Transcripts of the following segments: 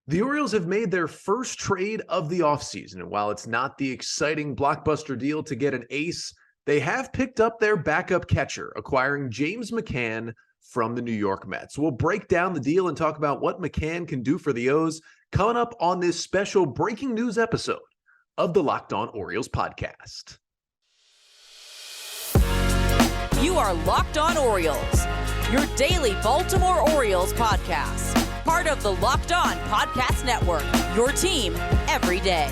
The Orioles have made their first trade of the offseason, and while it's not the exciting blockbuster deal to get an ace, they have picked up their backup catcher, acquiring James McCann from the New York Mets. We'll break down the deal and talk about what McCann can do for the O's coming up on this special breaking news episode of the Locked On Orioles podcast. You are Locked On Orioles, your daily Baltimore Orioles podcast. Part of the Locked On Podcast Network, your team every day.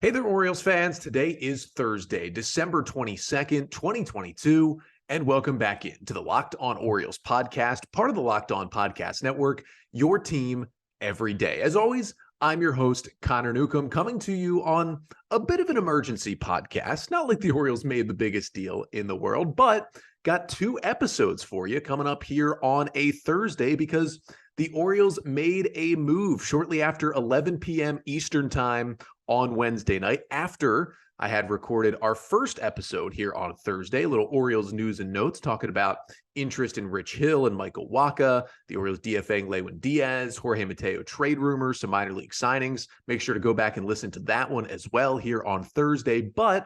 Hey there, Orioles fans. Today is Thursday, December 22nd, 2022, and welcome back in to the Locked On Orioles podcast, part of the Locked On Podcast Network, your team every day. As always, I'm your host, Connor Newcomb, coming to you on a bit of an emergency podcast. Not like the Orioles made the biggest deal in the world, but got two episodes for you coming up here on a Thursday because the Orioles made a move shortly after 11 p.m. Eastern time on Wednesday night after I had recorded our first episode here on Thursday, a little Orioles news and notes talking about interest in Rich Hill and Michael Wacha, the Orioles DFAing Lewin Diaz, Jorge Mateo trade rumors, some minor league signings. Make sure to go back and listen to that one as well here on Thursday. But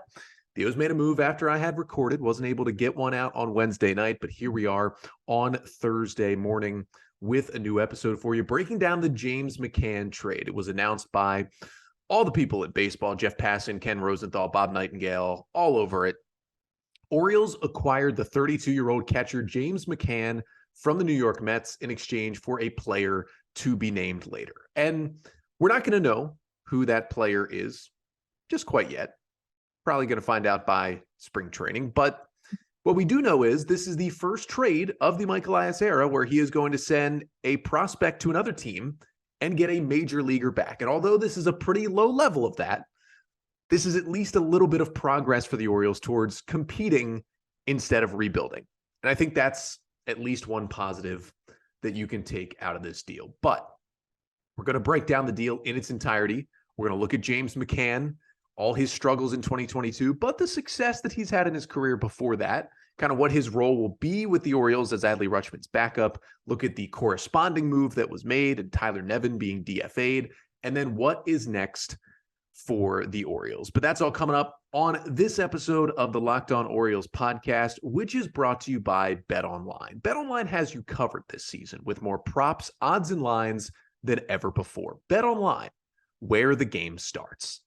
the O's made a move after I had recorded, wasn't able to get one out on Wednesday night, but here we are on Thursday morning with a new episode for you, breaking down the James McCann trade. It was announced by all the people at baseball, Jeff Passan, Ken Rosenthal, Bob Nightingale, all over it. Orioles acquired the 32-year-old catcher James McCann from the New York Mets in exchange for a player to be named later. And we're not going to know who that player is just quite yet. Probably going to find out by spring training. But what we do know is this is the first trade of the Michael Elias era where he is going to send a prospect to another team and get a major leaguer back. And although this is a pretty low level of that, this is at least a little bit of progress for the Orioles towards competing instead of rebuilding. And I think that's at least one positive that you can take out of this deal. But we're going to break down the deal in its entirety. We're going to look at James McCann, all his struggles in 2022, but the success that he's had in his career before that, kind of what his role will be with the Orioles as Adley Rutschman's backup, look at the corresponding move that was made and Tyler Nevin being DFA'd, and then what is next for the Orioles. But that's all coming up on this episode of the Locked On Orioles podcast, which is brought to you by BetOnline. BetOnline has you covered this season with more props, odds, and lines than ever before. BetOnline, where the game starts.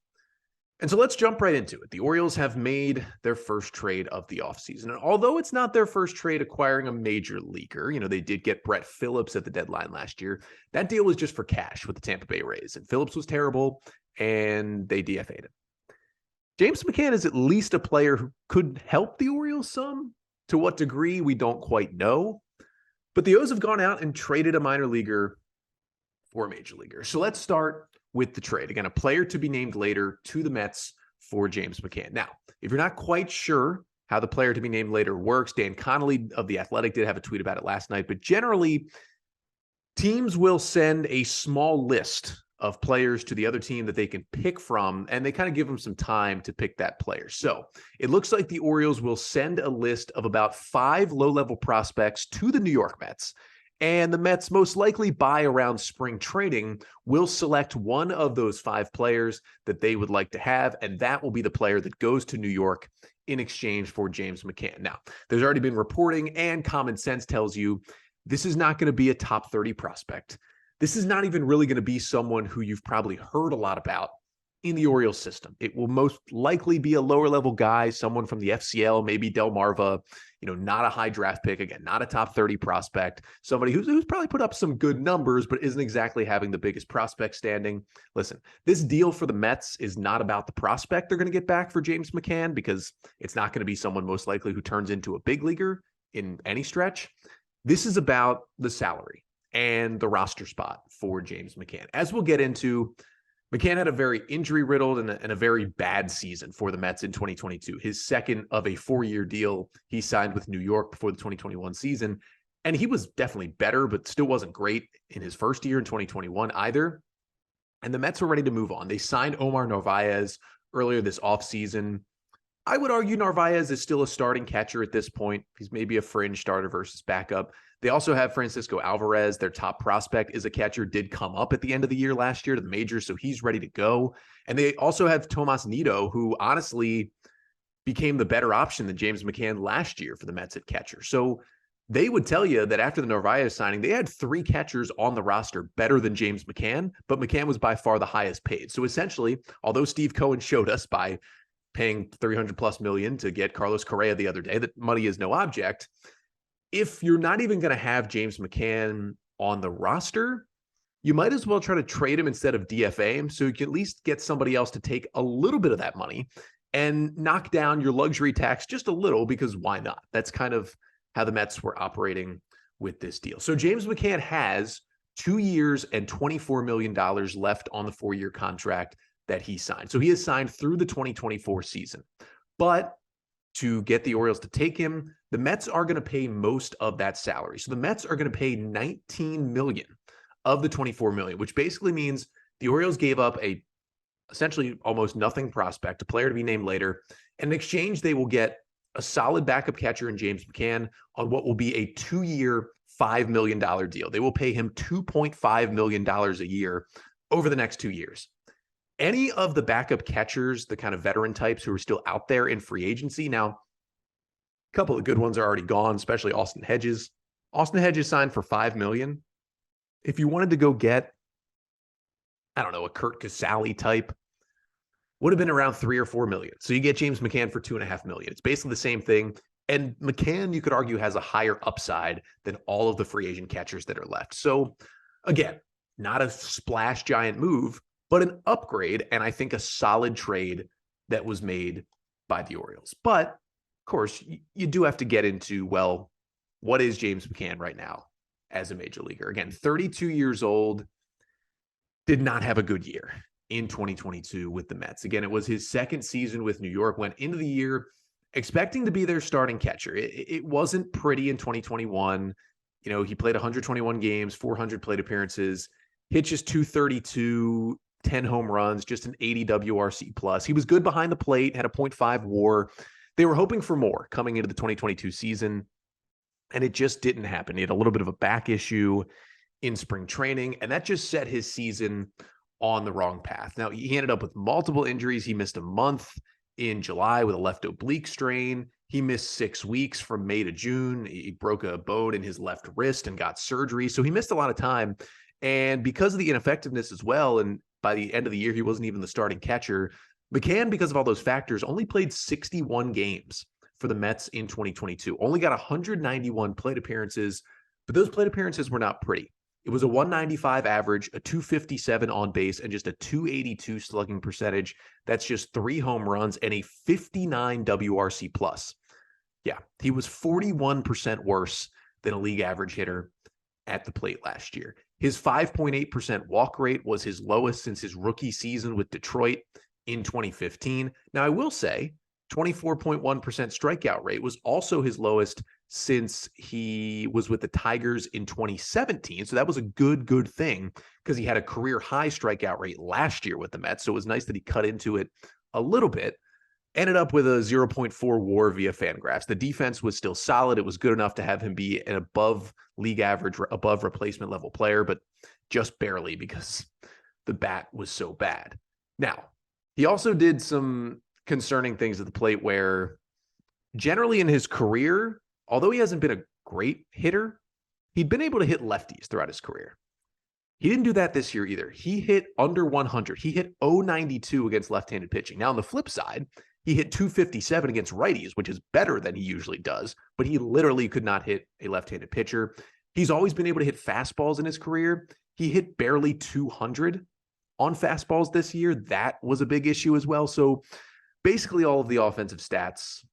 And so let's jump right into it. The Orioles have made their first trade of the offseason. And although it's not their first trade acquiring a major leaguer, they did get Brett Phillips at the deadline last year. That deal was just for cash with the Tampa Bay Rays. And Phillips was terrible, and they DFA'd him. James McCann is at least a player who could help the Orioles some. To what degree, we don't quite know. But the O's have gone out and traded a minor leaguer for a major leaguer. So let's start with the trade. Again, a player to be named later to the Mets for James McCann. Now, if you're not quite sure how the player to be named later works, Dan Connolly of The Athletic did have a tweet about it last night, but generally, teams will send a small list of players to the other team that they can pick from, and they kind of give them some time to pick that player. So it looks like the Orioles will send a list of about 5 low-level prospects to the New York Mets. And the Mets, most likely by around spring training, will select one of those 5 players that they would like to have, and that will be the player that goes to New York in exchange for James McCann. Now, there's already been reporting, and common sense tells you this is not going to be a top 30 prospect. This is not even really going to be someone who you've probably heard a lot about in the Orioles system. It will most likely be a lower level guy, someone from the FCL, maybe Delmarva, not a high draft pick, again, not a top 30 prospect, somebody who's probably put up some good numbers, but isn't exactly having the biggest prospect standing. Listen, this deal for the Mets is not about the prospect they're going to get back for James McCann, because it's not going to be someone most likely who turns into a big leaguer in any stretch. This is about the salary and the roster spot for James McCann. As we'll get into, McCann had a very injury-riddled and a very bad season for the Mets in 2022. His second of a 4-year deal he signed with New York before the 2021 season. And he was definitely better, but still wasn't great in his first year in 2021 either. And the Mets were ready to move on. They signed Omar Narvaez earlier this offseason. I would argue Narvaez is still a starting catcher at this point. He's maybe a fringe starter versus backup. They also have Francisco Alvarez. Their top prospect is a catcher, did come up at the end of the year last year to the majors, so he's ready to go. And they also have Tomas Nido, who honestly became the better option than James McCann last year for the Mets at catcher. So they would tell you that after the Narvaez signing, they had 3 catchers on the roster better than James McCann, but McCann was by far the highest paid. So essentially, although Steve Cohen showed us by paying $300+ million to get Carlos Correa the other day that money is no object, if you're not even going to have James McCann on the roster, you might as well try to trade him instead of DFA him so you can at least get somebody else to take a little bit of that money and knock down your luxury tax just a little, because why not? That's kind of how the Mets were operating with this deal. So James McCann has 2 years and $24 million left on the 4-year contract that he signed. So he is signed through the 2024 season. But to get the Orioles to take him, the Mets are going to pay most of that salary. So the Mets are going to pay $19 million of the $24 million, which basically means the Orioles gave up a essentially almost nothing prospect, a player to be named later. In exchange, they will get a solid backup catcher in James McCann on what will be a 2-year, $5 million deal. They will pay him $2.5 million a year over the next 2 years. Any of the backup catchers, the kind of veteran types who are still out there in free agency. Now, a couple of good ones are already gone, especially Austin Hedges. Austin Hedges signed for $5 million. If you wanted to go get, I don't know, a Kurt Casale type, would have been around $3 or $4 million. So you get James McCann for $2.5 million. It's basically the same thing. And McCann, you could argue, has a higher upside than all of the free agent catchers that are left. So again, not a splash giant move, but an upgrade, and I think a solid trade that was made by the Orioles. But of course, you do have to get into, well, what is James McCann right now as a major leaguer? Again, 32 years old, did not have a good year in 2022 with the Mets. Again, it was his second season with New York, went into the year expecting to be their starting catcher. It wasn't pretty in 2021. You know, he played 121 games, 400 plate appearances, hit just .232, 10 home runs, just an 80 WRC plus. He was good behind the plate, had a .5 WAR. They were hoping for more coming into the 2022 season, and it just didn't happen. He had a little bit of a back issue in spring training, and that just set his season on the wrong path. Now, he ended up with multiple injuries. He missed a month in July with a left oblique strain. He missed 6 weeks from May to June. He broke a bone in his left wrist and got surgery. So he missed a lot of time. And because of the ineffectiveness as well, and by the end of the year, he wasn't even the starting catcher, McCann, because of all those factors, only played 61 games for the Mets in 2022. Only got 191 plate appearances, but those plate appearances were not pretty. It was a 195 average, a 257 on base, and just a 282 slugging percentage. That's just 3 home runs and a 59 WRC plus. Yeah, he was 41% worse than a league average hitter at the plate last year. His 5.8% walk rate was his lowest since his rookie season with Detroit in 2015. Now, I will say 24.1% strikeout rate was also his lowest since he was with the Tigers in 2017. So that was a good thing because he had a career high strikeout rate last year with the Mets. So it was nice that he cut into it a little bit. Ended up with a 0.4 WAR via Fangraphs. The defense was still solid. It was good enough to have him be an above league average, above replacement level player, but just barely because the bat was so bad. Now, he also did some concerning things at the plate where generally in his career, although he hasn't been a great hitter, he'd been able to hit lefties throughout his career. He didn't do that this year either. He hit under 100. He hit .092 against left-handed pitching. Now, on the flip side, he hit .257 against righties, which is better than he usually does, but he literally could not hit a left-handed pitcher. He's always been able to hit fastballs in his career. He hit barely 200 on fastballs this year. That was a big issue as well. So basically all of the offensive stats,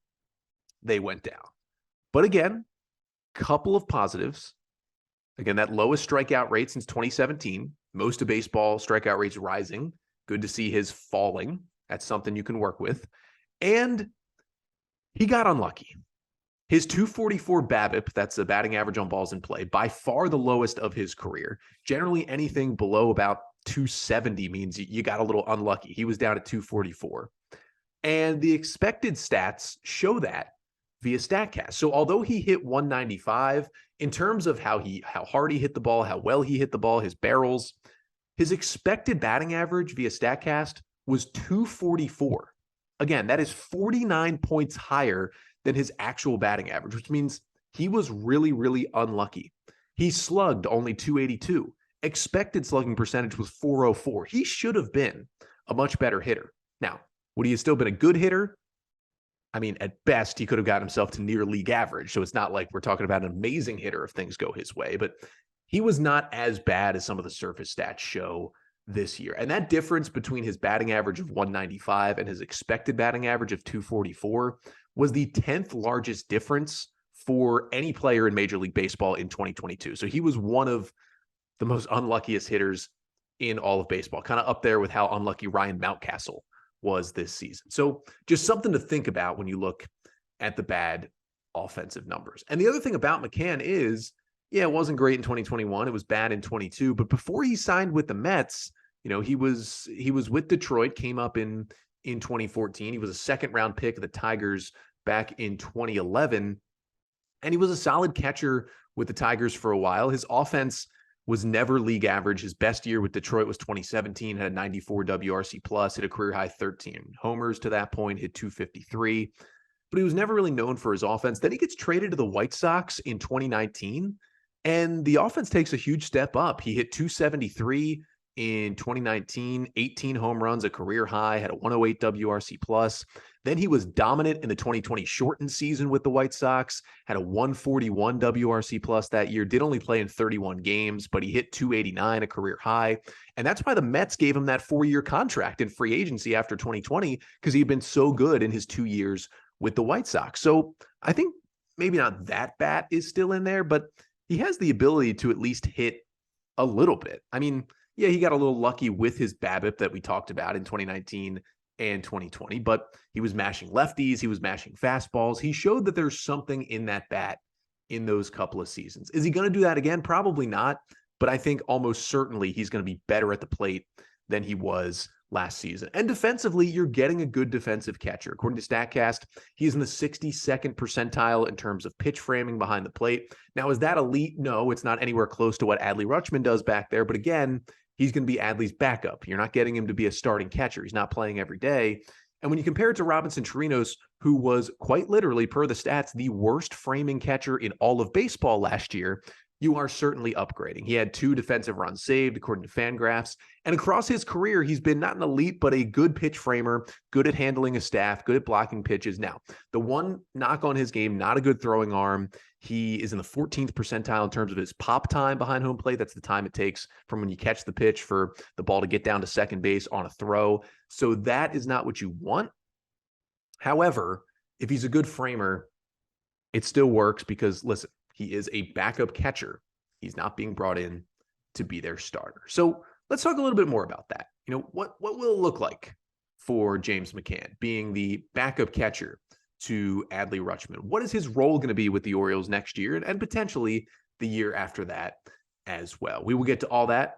they went down. But again, couple of positives. Again, that lowest strikeout rate since 2017. Most of baseball strikeout rates rising. Good to see his falling. That's something you can work with. And he got unlucky. His .244 BABIP, that's the batting average on balls in play, by far the lowest of his career. Generally, anything below about .270 means you got a little unlucky. He was down at .244. And the expected stats show that via StatCast. So although he hit 195, in terms of how hard he hit the ball, how well he hit the ball, his barrels, his expected batting average via StatCast was 244. Again, that is 49 points higher than his actual batting average, which means he was really, really unlucky. He slugged only 282. Expected slugging percentage was 404. He should have been a much better hitter. Now, would he have still been a good hitter? I mean, at best, he could have gotten himself to near league average. So it's not like we're talking about an amazing hitter if things go his way, but he was not as bad as some of the surface stats show this year. And that difference between his batting average of 195 and his expected batting average of 244 was the 10th largest difference for any player in Major League Baseball in 2022. So he was one of the most unluckiest hitters in all of baseball, kind of up there with how unlucky Ryan Mountcastle was this season. So just something to think about when you look at the bad offensive numbers. And the other thing about McCann is, yeah, it wasn't great in 2021. It was bad in 22. But before he signed with the Mets, he was with Detroit, came up in 2014. He was a second round pick of the Tigers back in 2011. And he was a solid catcher with the Tigers for a while. His offense was never league average. His best year with Detroit was 2017, had a 94 WRC plus, hit a career high 13 homers to that point, hit 253. But he was never really known for his offense. Then he gets traded to the White Sox in 2019, and the offense takes a huge step up. He hit 273 in 2019, 18 home runs, a career high, had a 108 WRC plus. Then he was dominant in the 2020 shortened season with the White Sox, had a 141 WRC plus that year, did only play in 31 games, but he hit 289, a career high. And that's why the Mets gave him that 4-year contract in free agency after 2020, because he'd been so good in his 2 years with the White Sox. So I think maybe not that bat is still in there, but he has the ability to at least hit a little bit. I mean, yeah, he got a little lucky with his BABIP that we talked about in 2019 and 2020, but he was mashing lefties, he was mashing fastballs. He showed that there's something in that bat in those couple of seasons. Is he going to do that again? Probably not, but I think almost certainly he's going to be better at the plate than he was last season. And defensively, you're getting a good defensive catcher. According to StatCast, he's in the 62nd percentile in terms of pitch framing behind the plate. Now, is that elite? No, it's not anywhere close to what Adley Rutschman does back there, but again, he's going to be Adley's backup. You're not getting him to be a starting catcher. He's not playing every day. And when you compare it to Robinson Chirinos, who was quite literally, per the stats, the worst framing catcher in all of baseball last year, you are certainly upgrading. He had 2 defensive runs saved, according to Fangraphs. And across his career, he's been not an elite, but a good pitch framer, good at handling a staff, good at blocking pitches. Now, the one knock on his game, not a good throwing arm. He is in the 14th percentile in terms of his pop time behind home plate. That's the time it takes from when you catch the pitch for the ball to get down to second base on a throw. So that is not what you want. However, if he's a good framer, it still works because, listen, he is a backup catcher. He's not being brought in to be their starter. So let's talk a little bit more about that. What will it look like for James McCann being the backup catcher to Adley Rutschman? What is his role going to be with the Orioles next year and potentially the year after that as well? We will get to all that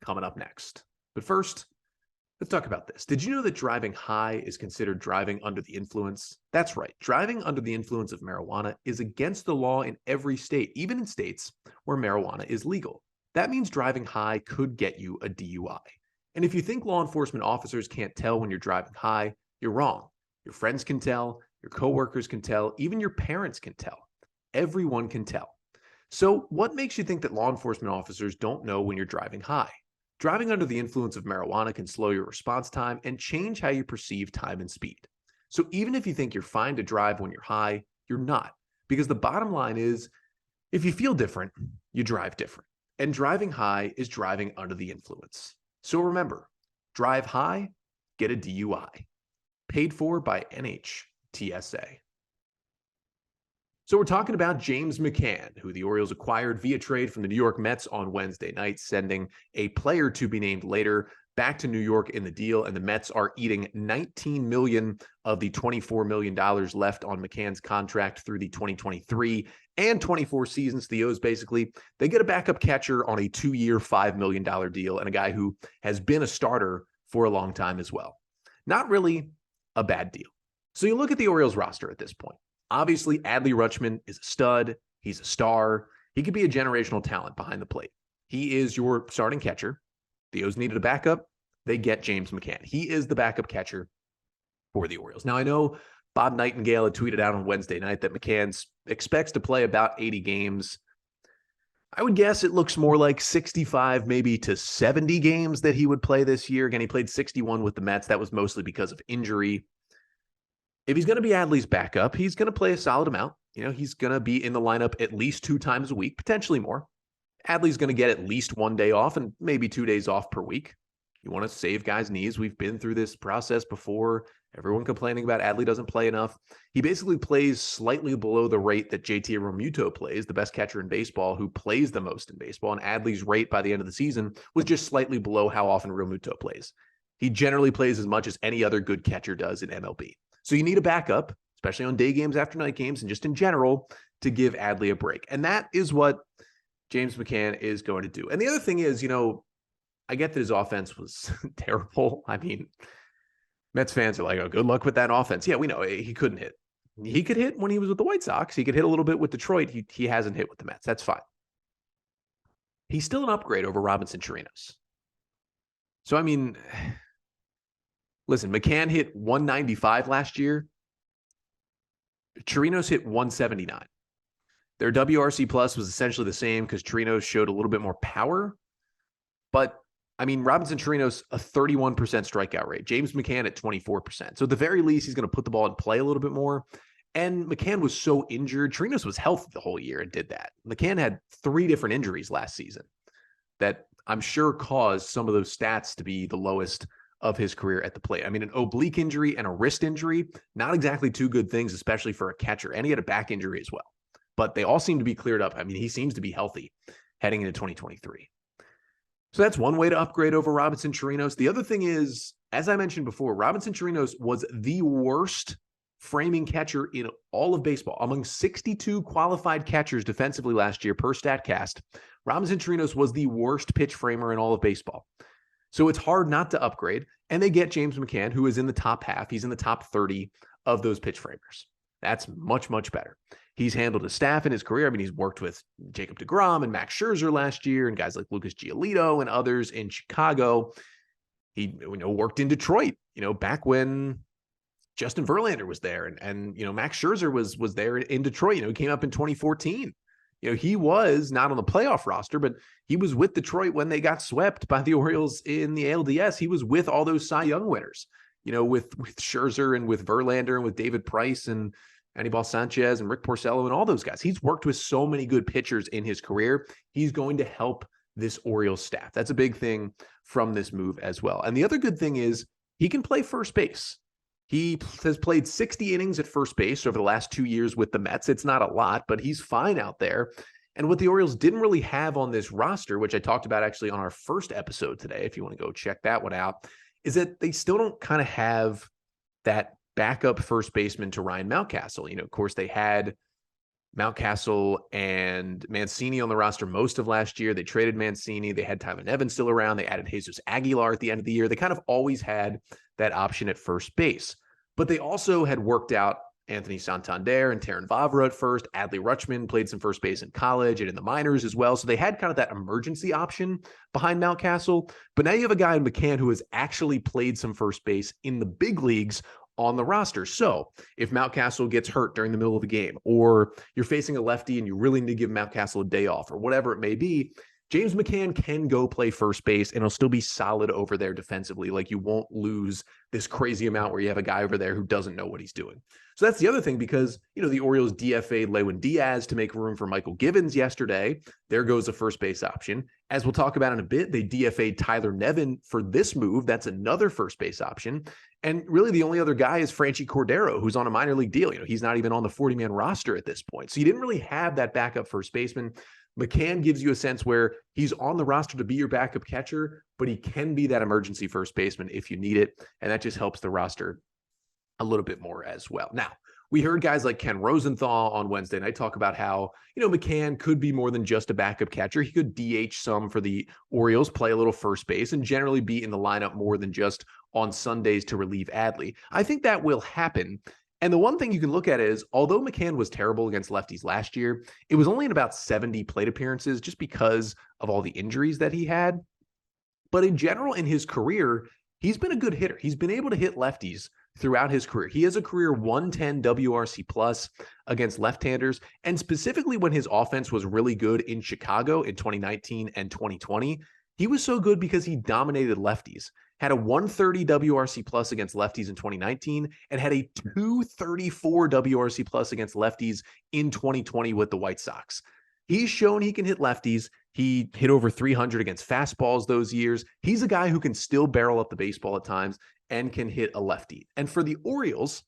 coming up next. But first, let's talk about this. Did you know that driving high is considered driving under the influence? That's right. Driving under the influence of marijuana is against the law in every state, even in states where marijuana is legal. That means driving high could get you a DUI. And if you think law enforcement officers can't tell when you're driving high, you're wrong. Your friends can tell, your coworkers can tell, even your parents can tell. Everyone can tell. So what makes you think that law enforcement officers don't know when you're driving high? Driving under the influence of marijuana can slow your response time and change how you perceive time and speed. So even if you think you're fine to drive when you're high, you're not. Because the bottom line is, if you feel different, you drive different. And driving high is driving under the influence. So remember, drive high, get a DUI. Paid for by NHTSA. So we're talking about James McCann, who the Orioles acquired via trade from the New York Mets on Wednesday night, sending a player to be named later back to New York in the deal. And the Mets are eating $19 million of the $24 million left on McCann's contract through the 2023 and 24 seasons. The O's basically, they get a backup catcher on a 2-year, $5 million deal and a guy who has been a starter for a long time as well. Not really a bad deal. So you look at the Orioles roster at this point. Obviously, Adley Rutschman is a stud. He's a star. He could be a generational talent behind the plate. He is your starting catcher. The O's needed a backup. They get James McCann. He is the backup catcher for the Orioles. Now, I know Bob Nightingale had tweeted out on Wednesday night that McCann expects to play about 80 games. I would guess it looks more like 65, maybe to 70 games that he would play this year. Again, he played 61 with the Mets. That was mostly because of injury. If he's going to be Adley's backup, he's going to play a solid amount. He's going to be in the lineup at least 2 times a week, potentially more. Adley's going to get at least 1 day off and maybe 2 days off per week. You want to save guys' knees. We've been through this process before. Everyone complaining about Adley doesn't play enough. He basically plays slightly below the rate that JT Realmuto plays, the best catcher in baseball, who plays the most in baseball. And Adley's rate by the end of the season was just slightly below how often Realmuto plays. He generally plays as much as any other good catcher does in MLB. So you need a backup, especially on day games after night games and just in general, to give Adley a break. And that is what James McCann is going to do. And the other thing is, I get that his offense was terrible. I mean, Mets fans are like, oh, good luck with that offense. Yeah, we know he couldn't hit. He could hit when he was with the White Sox. He could hit a little bit with Detroit. He hasn't hit with the Mets. That's fine. He's still an upgrade over Robinson Chirinos. So, I mean, listen, McCann hit 195 last year. Chirinos hit 179. Their WRC plus was essentially the same because Chirinos showed a little bit more power. But I mean, Robinson Chirinos, a 31% strikeout rate. James McCann at 24%. So at the very least, he's going to put the ball in play a little bit more. And McCann was so injured. Chirinos was healthy the whole year and did that. McCann had 3 different injuries last season that I'm sure caused some of those stats to be the lowest of his career at the plate. I mean, an oblique injury and a wrist injury, not exactly 2 good things, especially for a catcher. And he had a back injury as well. But they all seem to be cleared up. I mean, he seems to be healthy heading into 2023. So that's one way to upgrade over Robinson Chirinos. The other thing is, as I mentioned before, Robinson Chirinos was the worst framing catcher in all of baseball. Among 62 qualified catchers defensively last year per StatCast, Robinson Chirinos was the worst pitch framer in all of baseball. So it's hard not to upgrade. And they get James McCann, who is in the top half. He's in the top 30 of those pitch framers. That's much, much better. He's handled his staff in his career. I mean, he's worked with Jacob deGrom and Max Scherzer last year and guys like Lucas Giolito and others in Chicago. He worked in Detroit, back when Justin Verlander was there. And Max Scherzer was there in Detroit. He came up in 2014. He was not on the playoff roster, but he was with Detroit when they got swept by the Orioles in the ALDS. He was with all those Cy Young winners, with Scherzer and with Verlander and with David Price and Anibal Sanchez and Rick Porcello and all those guys. He's worked with so many good pitchers in his career. He's going to help this Orioles staff. That's a big thing from this move as well. And the other good thing is he can play first base. He has played 60 innings at first base over the last 2 years with the Mets. It's not a lot, but he's fine out there. And what the Orioles didn't really have on this roster, which I talked about actually on our first episode today, if you want to go check that one out, is that they still don't kind of have that backup first baseman to Ryan Mountcastle. Of course, they had Mountcastle and Mancini on the roster most of last year. They traded Mancini. They had Tyler Nevin still around. They added Jesus Aguilar at the end of the year. They kind of always had that option at first base. But they also had worked out Anthony Santander and Taron Vavra at first. Adley Rutschman played some first base in college and in the minors as well. So they had kind of that emergency option behind Mountcastle. But now you have a guy in McCann who has actually played some first base in the big leagues on the roster. So if Mountcastle gets hurt during the middle of the game, or you're facing a lefty and you really need to give Mountcastle a day off, or whatever it may be, James McCann can go play first base and he'll still be solid over there defensively. Like, you won't lose this crazy amount where you have a guy over there who doesn't know what he's doing. So that's the other thing, because, the Orioles DFA'd Lewin Diaz to make room for Michael Givens yesterday. There goes a first base option. As we'll talk about in a bit, they DFA'd Tyler Nevin for this move. That's another first base option. And really the only other guy is Franchi Cordero, who's on a minor league deal. He's not even on the 40-man roster at this point. So you didn't really have that backup first baseman. McCann gives you a sense where he's on the roster to be your backup catcher, but he can be that emergency first baseman if you need it. And that just helps the roster a little bit more as well. Now, We heard guys like Ken Rosenthal on Wednesday night talk about how, McCann could be more than just a backup catcher. He could DH some for the Orioles, play a little first base, and generally be in the lineup more than just on Sundays to relieve Adley. I think that will happen. And the one thing you can look at is, although McCann was terrible against lefties last year, it was only in about 70 plate appearances just because of all the injuries that he had. But in general, in his career, he's been a good hitter. He's been able to hit lefties throughout his career. He has a career 110 WRC plus against left-handers. And specifically when his offense was really good in Chicago in 2019 and 2020, he was so good because he dominated lefties. Had a 130 WRC plus against lefties in 2019 and had a 234 WRC plus against lefties in 2020 with the White Sox. He's shown he can hit lefties. He hit over 300 against fastballs those years. He's a guy who can still barrel up the baseball at times and can hit a lefty. And for the Orioles,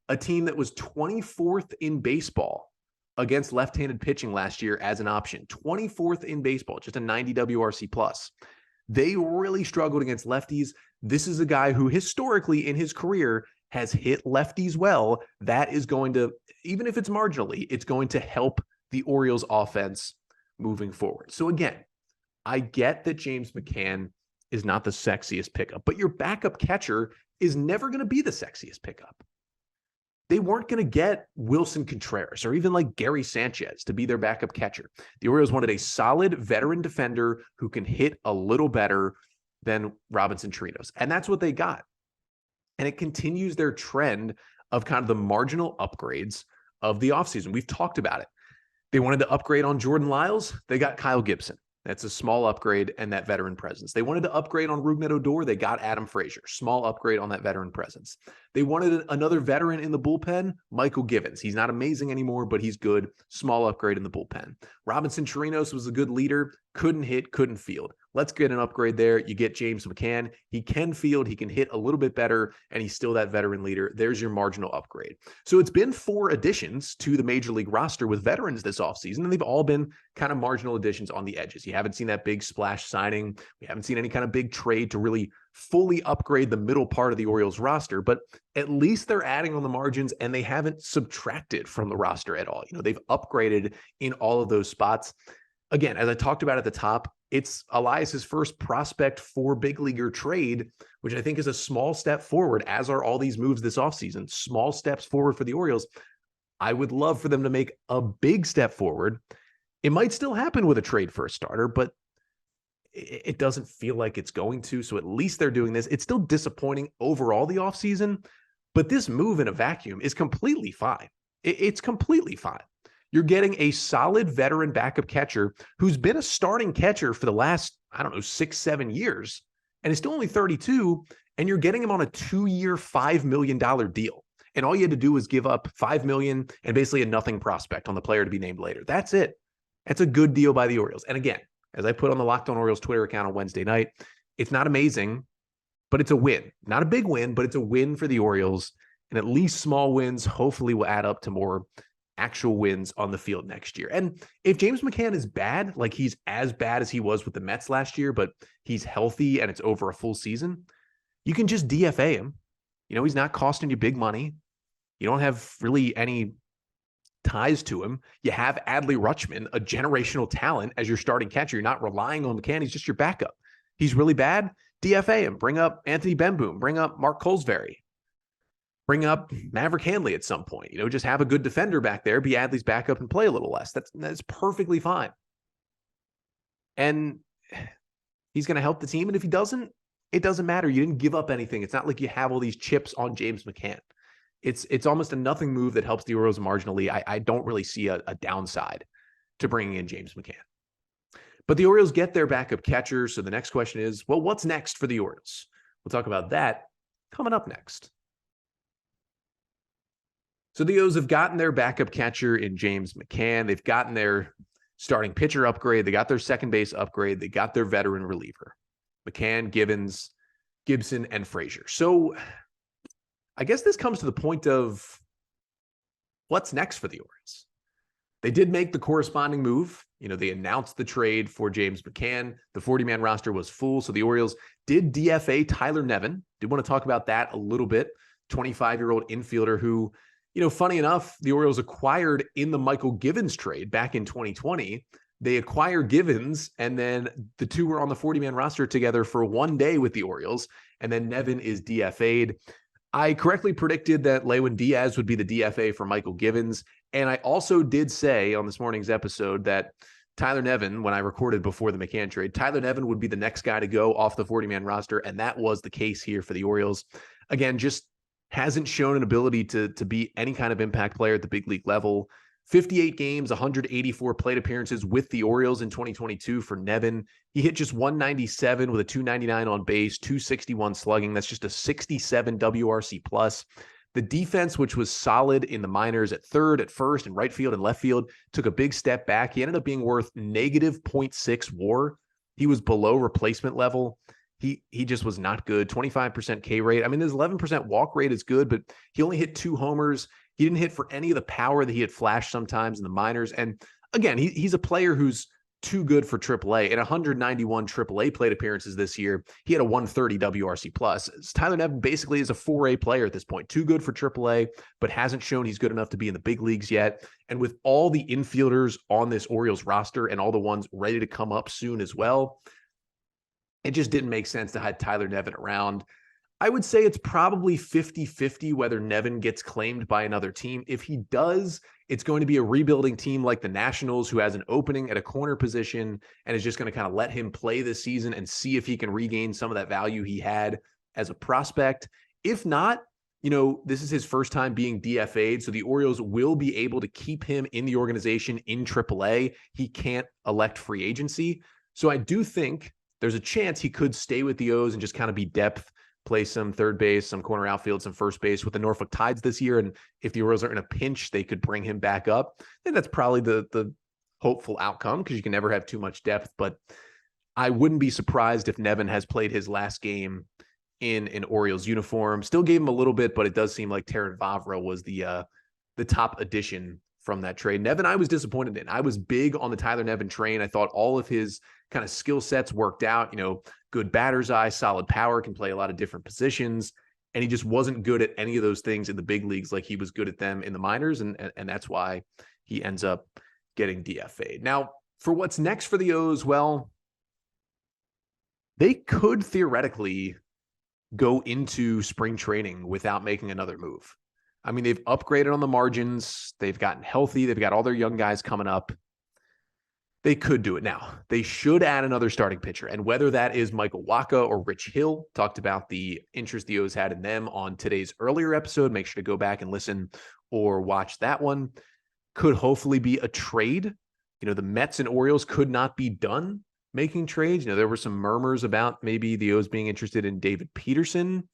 a team that was 24th in baseball against left-handed pitching last year as an option, 24th in baseball, just a 90 WRC plus. They really struggled against lefties. This is a guy who historically in his career has hit lefties well. That is going to, even if it's marginally, it's going to help the Orioles offense moving forward. So again, I get that James McCann is not the sexiest pickup, but your backup catcher is never going to be the sexiest pickup. They weren't going to get Wilson Contreras or even like Gary Sanchez to be their backup catcher. The Orioles wanted a solid veteran defender who can hit a little better than Robinson Chirinos. And that's what they got. And it continues their trend of kind of the marginal upgrades of the offseason. We've talked about it. They wanted to upgrade on Jordan Lyles. They got Kyle Gibson. That's a small upgrade and that veteran presence. They wanted to upgrade on Rougned Odor. They got Adam Frazier. Small upgrade on that veteran presence. They wanted another veteran in the bullpen, Michael Givens. He's not amazing anymore, but he's good. Small upgrade in the bullpen. Robinson Chirinos was a good leader. Couldn't hit, couldn't field. Let's get an upgrade there. You get James McCann. He can field. He can hit a little bit better, and he's still that veteran leader. There's your marginal upgrade. So it's been 4 additions to the Major League roster with veterans this offseason, and they've all been kind of marginal additions on the edges. You haven't seen that big splash signing. We haven't seen any kind of big trade to really fully upgrade the middle part of the Orioles roster, but at least they're adding on the margins and they haven't subtracted from the roster at all. They've upgraded in all of those spots. Again, as I talked about at the top, it's Elias's first prospect for big leaguer trade, which I think is a small step forward, as are all these moves this offseason. Small steps forward for the Orioles. I would love for them to make a big step forward. It might still happen with a trade for a starter, but it doesn't feel like it's going to. So at least they're doing this. It's still disappointing overall the offseason, but this move in a vacuum is completely fine. It's completely fine. You're getting a solid veteran backup catcher who's been a starting catcher for the last, 6-7 years, and is still only 32, and you're getting him on a 2-year, $5 million deal. And all you had to do was give up $5 million and basically a nothing prospect on the player to be named later. That's it. That's a good deal by the Orioles. And again, as I put on the Locked On Orioles Twitter account on Wednesday night, it's not amazing, but it's a win. Not a big win, but it's a win for the Orioles. And at least small wins hopefully will add up to more actual wins on the field next year. And if James McCann is bad, like he's as bad as he was with the Mets last year, but he's healthy and it's over a full season, you can just DFA him. He's not costing you big money. You don't have really any ties to him. You have Adley Rutschman, a generational talent, as your starting catcher. You're not relying on McCann. He's just your backup. He's really bad. DFA him. Bring up Anthony Benboom. Bring up Mark Colesbury. Bring up Maverick Handley at some point. Just have a good defender back there, be Adley's backup and play a little less. That's perfectly fine. And he's going to help the team. And if he doesn't, it doesn't matter. You didn't give up anything. It's not like you have all these chips on James McCann. It's almost a nothing move that helps the Orioles marginally. I don't really see a downside to bringing in James McCann. But the Orioles get their backup catcher. So the next question is, well, what's next for the Orioles? We'll talk about that coming up next. So the O's have gotten their backup catcher in James McCann. They've gotten their starting pitcher upgrade. They got their second base upgrade. They got their veteran reliever, McCann, Givens, Gibson, and Frazier. So I guess this comes to the point of what's next for the Orioles. They did make the corresponding move. They announced the trade for James McCann. The 40-man roster was full. So the Orioles did DFA Tyler Nevin. Did want to talk about that a little bit. 25-year-old infielder who, Funny enough, the Orioles acquired in the Michael Givens trade back in 2020. They acquired Givens, and then the two were on the 40-man roster together for one day with the Orioles, and then Nevin is DFA'd. I correctly predicted that Lewin Diaz would be the DFA for Michael Givens, and I also did say on this morning's episode that Tyler Nevin, when I recorded before the McCann trade, Tyler Nevin would be the next guy to go off the 40-man roster, and that was the case here for the Orioles. Again, just hasn't shown an ability to be any kind of impact player at the big league level. 58 games, 184 plate appearances with the Orioles in 2022 for Nevin. He hit just 197 with a 299 on base, 261 slugging. That's just a 67 WRC plus. The defense, which was solid in the minors at third, at first, and right field and left field, took a big step back. He ended up being worth negative 0.6 WAR. He was below replacement level. He just was not good. 25% K rate. I mean, his 11% walk rate is good, but he only hit 2 homers. He didn't hit for any of the power that he had flashed sometimes in the minors. And again, he's a player who's too good for AAA. In 191 AAA plate appearances this year, he had a 130 WRC plus. Tyler Nevin basically is a 4A player at this point. Too good for AAA, but hasn't shown he's good enough to be in the big leagues yet. And with all the infielders on this Orioles roster and all the ones ready to come up soon as well, it just didn't make sense to have Tyler Nevin around. I would say it's probably 50-50 whether Nevin gets claimed by another team. If he does, it's going to be a rebuilding team like the Nationals, who has an opening at a corner position and is just going to kind of let him play this season and see if he can regain some of that value he had as a prospect. If not, this is his first time being DFA'd, so the Orioles will be able to keep him in the organization in AAA. He can't elect free agency. So I do think there's a chance he could stay with the O's and just kind of be depth, play some third base, some corner outfield, some first base with the Norfolk Tides this year. And if the Orioles are in a pinch, they could bring him back up. And that's probably the hopeful outcome, because you can never have too much depth. But I wouldn't be surprised if Nevin has played his last game in an Orioles uniform. Still gave him a little bit, but it does seem like Terrin Vavra was the top addition from that trade. Nevin, I was disappointed in. I was big on the Tyler Nevin train. I thought all of his kind of skill sets worked out, good batter's eye, solid power, can play a lot of different positions. And he just wasn't good at any of those things in the big leagues like he was good at them in the minors. And that's why he ends up getting DFA'd. Now, for what's next for the O's, well, they could theoretically go into spring training without making another move. I mean, they've upgraded on the margins. They've gotten healthy. They've got all their young guys coming up. They could do it now. They should add another starting pitcher. And whether that is Michael Wacha or Rich Hill, talked about the interest the O's had in them on today's earlier episode. Make sure to go back and listen or watch that one. Could hopefully be a trade. The Mets and Orioles could not be done making trades. There were some murmurs about maybe the O's being interested in David Peterson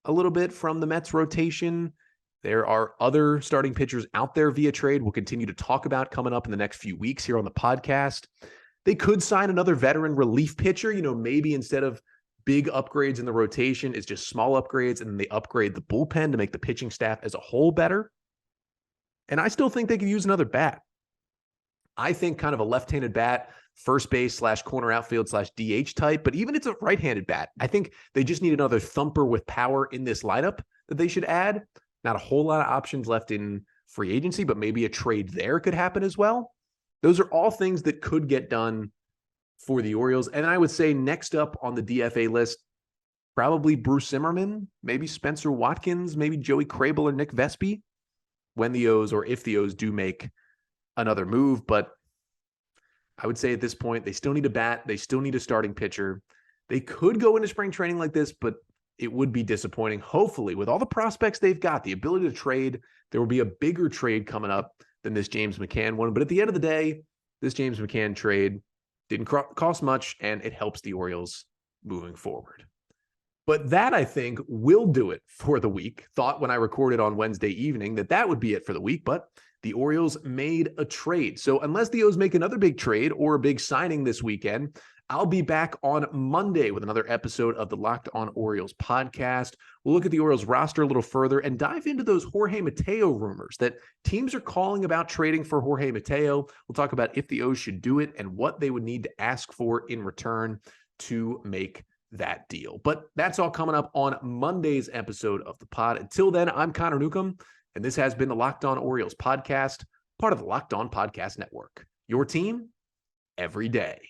a little bit from the Mets rotation. There are other starting pitchers out there via trade we'll continue to talk about coming up in the next few weeks here on the podcast. They could sign another veteran relief pitcher. Maybe instead of big upgrades in the rotation, it's just small upgrades, and then they upgrade the bullpen to make the pitching staff as a whole better. And I still think they could use another bat. I think kind of a left-handed bat, first base / corner outfield / DH type, but even it's a right-handed bat. I think they just need another thumper with power in this lineup that they should add. Not a whole lot of options left in free agency, but maybe a trade there could happen as well. Those are all things that could get done for the Orioles. And I would say next up on the DFA list, probably Bruce Zimmerman, maybe Spencer Watkins, maybe Joey Crable or Nick Vespi when the O's, or if the O's do make another move. But I would say at this point, they still need a bat. They still need a starting pitcher. They could go into spring training like this, but it would be disappointing. Hopefully, with all the prospects they've got, the ability to trade, there will be a bigger trade coming up than this James McCann one. But at the end of the day, this James McCann trade didn't cost much, and it helps the Orioles moving forward. But that, I think, will do it for the week. Thought when I recorded on Wednesday evening that would be it for the week, but the Orioles made a trade. So unless the O's make another big trade or a big signing this weekend, I'll be back on Monday with another episode of the Locked On Orioles podcast. We'll look at the Orioles roster a little further and dive into those Jorge Mateo rumors that teams are calling about trading for Jorge Mateo. We'll talk about if the O's should do it and what they would need to ask for in return to make that deal. But that's all coming up on Monday's episode of the pod. Until then, I'm Connor Newcomb. And this has been the Locked On Orioles podcast, part of the Locked On Podcast Network. Your team every day.